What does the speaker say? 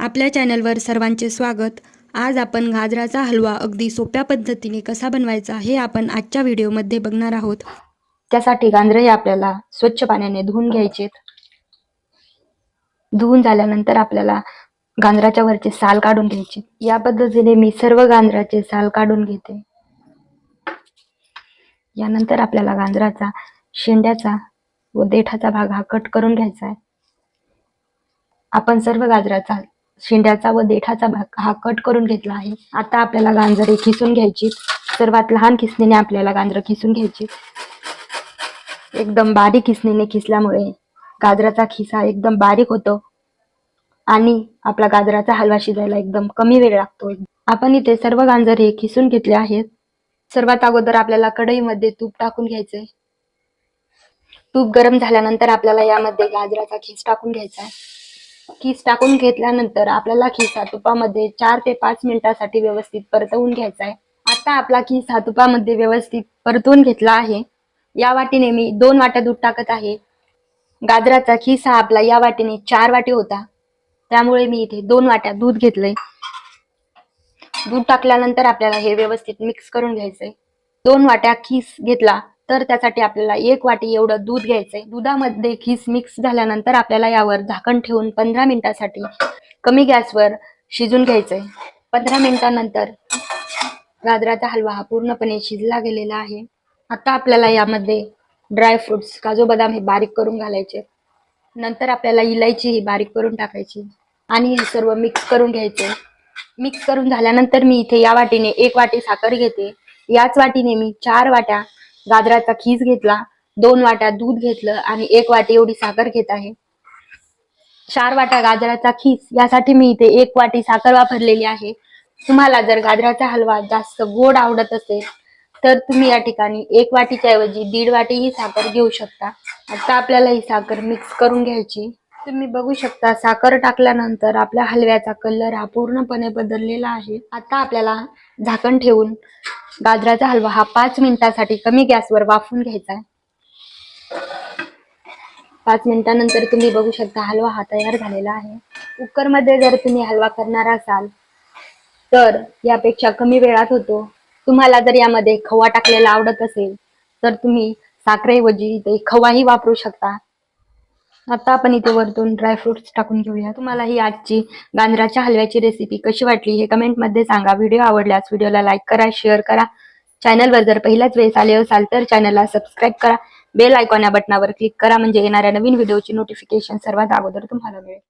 आपल्या चॅनलवर सर्वांचे स्वागत। आज आपण गाजराचा हलवा अगदी सोप्या पद्धतीने कसा बनवायचा हे आपण आजच्या व्हिडिओमध्ये बघणार आहोत। त्यासाठी गाजर हे आपल्याला स्वच्छ पाण्याने धुवून घ्यायचे। धुवून झाल्यानंतर आपल्याला गाजराच्या वरचे साल काढून घ्यायचे। या पद्धतीने मी सर्व गाजराचे साल काढून घेते। यानंतर आपल्याला गाजराचा शेंड्याचा व देठाचा भाग हा कट करून घ्यायचा आहे। आपण सर्व गाजराचा शेंड्याचा व देठाचा भाग हा कट करून घेतला आहे। आता आपल्याला गाजरे खिसून घ्यायची। सर्वात लहान खिसणीने आपल्याला गाजर खिसून घ्यायची। एकदम बारीक खिसणीने खिसल्यामुळे गाजराचा खिसा एकदम बारीक होतो आणि आपला गाजराचा हलवा शिजायला एकदम कमी वेळ लागतो। आपण इथे सर्व गाजर हे खिसून घेतले आहेत। सर्वात अगोदर आपल्याला कढईमध्ये तूप टाकून घ्यायचे। तूप गरम झाल्यानंतर आपल्याला यामध्ये गाजराचा खीस टाकून घ्यायचा आहे। खीस टाकून घेतल्यानंतर आपल्याला खीस हा तुपामध्ये 4 ते 5 मिनिटांसाठी व्यवस्थित परतवून घ्यायचा आहे। आता आपला खीस हा तुपामध्ये व्यवस्थित परतवून घेतला आहे। या वाटीने मी 2 वाट्या दूध टाकत आहे। गाजराचा खीस हा आपला या वाटीने 4 वाटी होता, त्यामुळे मी इथे 2 वाट्या दूध घेतले। दूध टाकल्यानंतर आपल्याला हे व्यवस्थित मिक्स करून घ्यायचंय। 2 वाट्या खीस घेतला तर त्यासाठी आपल्याला 1 वाटी एवढं दूध घ्यायचंय। दुधामध्ये खीस मिक्स झाल्यानंतर आपल्याला यावर झाकण ठेवून 15 मिनिटांसाठी कमी गॅसवर शिजून घ्यायचंय। 15 मिनिटांनंतर गाजराचा हलवा हा पूर्णपणे शिजला गेलेला आहे। आता आपल्याला यामध्ये ड्राय फ्रुट्स काजू बदाम हे बारीक करून घालायचे। नंतर आपल्याला इलायची ही बारीक करून टाकायची आणि हे सर्व मिक्स करून घ्यायचे। मिक्स करून झाल्यानंतर मी इथे या वाटीने 1 वाटी साखर घेते। याच वाटीने मी 4 वाट्या गाजराचा खीस घेतला, 2 वाट्या दूध घेतलं आणि 1 वाटी एवढी साखर घेत आहे। 4 वाट्या गाजराचा खीस यासाठी मी इथे 1 वाटी साखर वापरलेली आहे। तुम्हाला जर गाजराचा हलवा जास्त गोड आवडत असेल तर तुम्ही या ठिकाणी 1 वाटीच्या ऐवजी 1.5 वाटी ही साखर घेऊ शकता। आता आपल्याला ही साखर मिक्स करून घ्यायची। तुम्ही बघू शकता साखर टाकल्यानंतर आपल्या हलव्याचा कलर हा पूर्णपणे बदललेला आहे। आता आपल्याला झाकण ठेवून गाजराचा हलवा हा 5 मिनिटांसाठी कमी गॅसवर वाफवून घ्यायचा आहे। 5 मिनिटांनंतर तुम्ही बघू शकता हलवा हा तयार झालेला आहे। कुकरमध्ये जर तुम्ही हलवा करणार असाल तर यापेक्षा कमी वेळात होतो। तुम्हाला जर यामध्ये खवा टाकलेला आवडत असेल तर तुम्ही साखरेऐवजी इथे खवाही वापरू शकता। आता आपण इथे वरतून ड्रायफ्रुट्स टाकून घेऊया। तुम्हाला ही आजची गाजराच्या हलव्याची रेसिपी कशी वाटली हे कमेंटमध्ये सांगा। व्हिडिओ आवडल्यास व्हिडिओला लाईक करा, शेअर करा। चॅनलवर जर पहिल्याच वेळेस आले असाल तर चॅनलला सबस्क्राईब करा। बेल आयकॉन या बटनावर क्लिक करा म्हणजे येणाऱ्या नवीन व्हिडिओची नोटिफिकेशन सर्वात अगोदर तुम्हाला मिळेल।